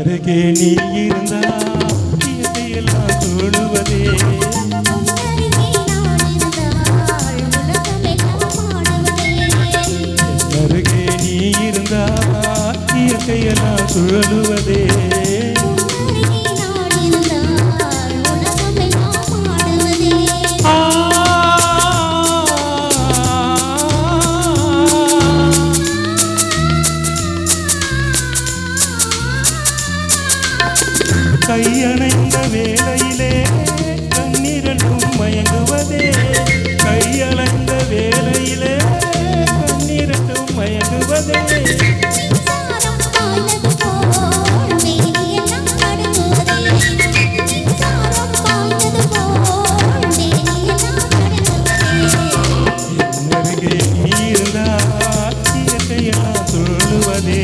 அருகே நீ இருந்தா இயற்கையெல்லாம் சொல்லுவதே அருகே நீ இருந்தா இயற்கையெல்லாம் சொல்லுவதே கையணைந்த வேளையிலே கண்ணீரண்டும் மயங்குவதே கையணைந்த வேளையிலே கண்ணீரண்டும் மயங்குவதே அருகே நீ இருந்தா இயற்கையெல்லாம் சொல்லுவதே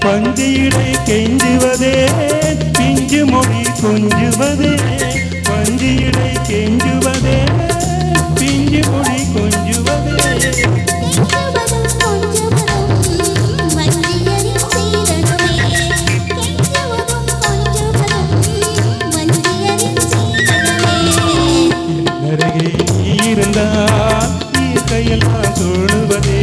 பஞ்சிடை கெஞ்சுவதே பிஞ்சு மொழி கொஞ்சுவதே பஞ்சிடை கெஞ்சுவதே பிஞ்சு மொழி கொஞ்சுவதே அருகே நீ இருந்தா இயற்கையெல்லாம் சொல்லுவதே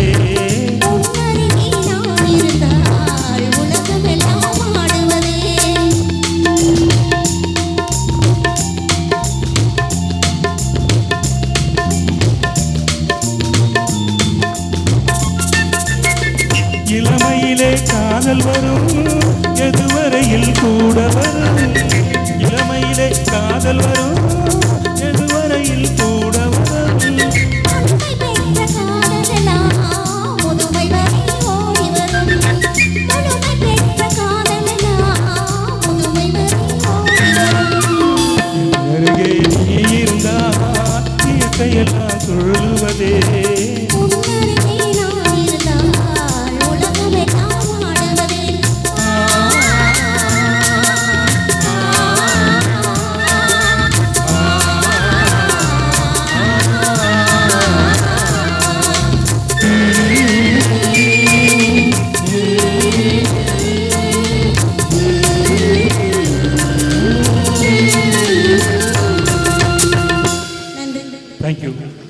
இளமையிலே காதல் வரும் எதுவரையில் கூட வரும் இளமையிலே காதல் வரும் எதுவரையில் கூட வரும் அருகே நீ இருந்தா இயற்கையெல்லாம் சொல்லுவதே